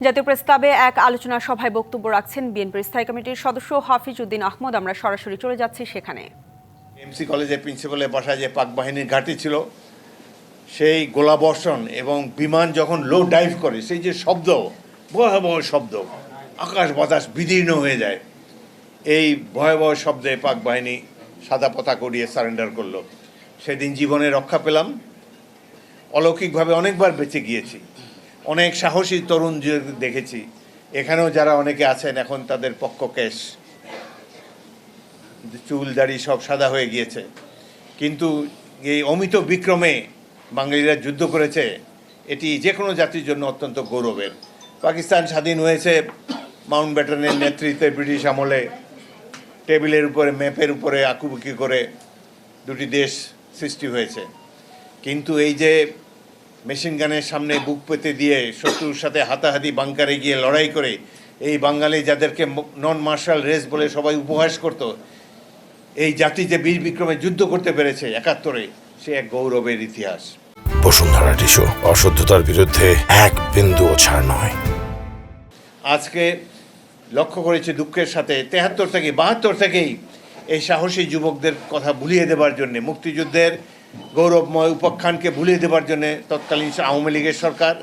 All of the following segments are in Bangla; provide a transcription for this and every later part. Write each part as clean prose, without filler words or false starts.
জাতীয় প্রেস ক্লাবে এক আলোচনা সভায় বক্তব্য রাখছেন বিএনপির স্থায়ী কমিটির সদস্য হাফিজ উদ্দিন আহমদ। আমরা সরাসরি চলে যাচ্ছি সেখানে। এমসি কলেজের প্রিন্সিপালের বাসায় যে পাক বাহিনীর ঘাঁটি ছিল, সেই গোলাবর্ষণ এবং বিমান যখন লো ডাইভ করে সেই যে শব্দ, ভয়াবহ শব্দ, আকাশ বাতাস বিদীর্ণ হয়ে যায়, এই ভয়াবহ শব্দে পাক বাহিনী সাদা পতাকা উড়িয়ে সারেন্ডার করলো। সেদিন জীবনে রক্ষা পেলাম। অলৌকিকভাবে অনেকবার বেঁচে গিয়েছি, অনেক সাহসী তরুণ দেখেছি। এখানেও যারা অনেকে আছেন এখন তাদের পক্ষ কেশ, চুল দাড়ি সব সাদা হয়ে গিয়েছে, কিন্তু এই অমিত বিক্রমে বাঙালিরা যুদ্ধ করেছে, এটি যে কোনো জাতির জন্য অত্যন্ত গৌরবের। পাকিস্তান স্বাধীন হয়েছে মাউন্ট ব্যাটেনের নেতৃত্বে ব্রিটিশ আমলে, টেবিলের উপরে ম্যাপের উপরে আঁকুবুকি করে দুটি দেশ সৃষ্টি হয়েছে। কিন্তু এই যে মেশিন গানের সামনে বুক পেতে দিয়ে শত্রুর সাথে হাতাহাতি বাংকারে গিয়ে লড়াই করে এই বাঙালি যাদেরকে নন মার্শাল রেস বলে সবাই উপহাস করত, এই জাতি যে বীর বিক্রমে যুদ্ধ করতে পেরেছে ৭১-এ, সে এক গৌরবের ইতিহাস। বসুন্ধরা টিস্যু, অশুদ্ধতার বিরুদ্ধে এক বিন্দুও ছাড় নয়। আজকে লক্ষ্য করেছি দুঃখের সাথে ৭৩ থেকে ৭২ থেকেই এই সাহসী যুবকদের কথা ভুলিয়ে দেবার জন্য, মুক্তিযুদ্ধের গৌরবময় উপাখ্যানকে ভুলিয়ে দেবার জন্য তৎকালীন আওয়ামী লীগের সরকার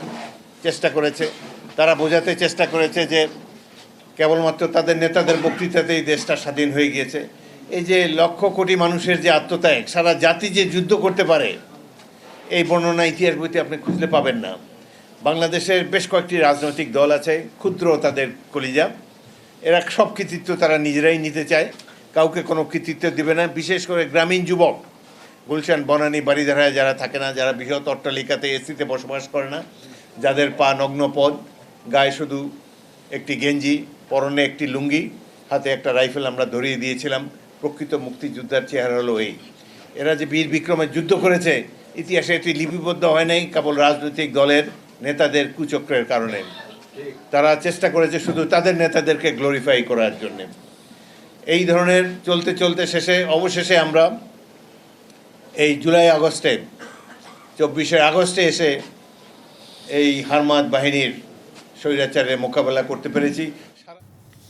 চেষ্টা করেছে। তারা বোঝাতে চেষ্টা করেছে যে কেবলমাত্র তাদের নেতাদের বক্তৃতাতেই দেশটা স্বাধীন হয়ে গিয়েছে। এই যে লক্ষ কোটি মানুষের যে আত্মত্যাগ, সারা জাতি যে যুদ্ধ করতে পারে, এই বর্ণনা ইতিহাস বইতে আপনি খুঁজলে পাবেন না। বাংলাদেশের বেশ কয়েকটি রাজনৈতিক দল আছে, ক্ষুদ্র তাদের কলিজা, এরা সব কৃতিত্ব তারা নিজেরাই নিতে চায়, কাউকে কোনো কৃতিত্ব দেবে না। বিশেষ করে গ্রামীণ যুবক, গুলশান, বনানী, বাড়িধারায় যারা থাকে না, যারা বৃহৎ অট্টালিকাতে এসিতে বসবাস করে না, যাদের পা নগ্ন পদ, গায়ে শুধু একটি গেঞ্জি, পরনে একটি লুঙ্গি, হাতে একটা রাইফেল আমরা ধরিয়ে দিয়েছিলাম, প্রকৃত মুক্তিযোদ্ধার চেহারা হলো এই। এরা যে বীর বিক্রমে যুদ্ধ করেছে, ইতিহাসে এটি লিপিবদ্ধ হয় নাই কেবল রাজনৈতিক দলের নেতাদের কুচক্রের কারণে। তারা চেষ্টা করেছে শুধু তাদের নেতাদেরকে গ্লোরিফাই করার জন্যে। এই ধরনের চলতে চলতে অবশেষে আমরা এই জুলাই আগস্টে, ২৪শে আগস্টে এসে এই হারমাদ বাহিনীর স্বৈরাচারের মোকাবেলা করতে পেরেছি।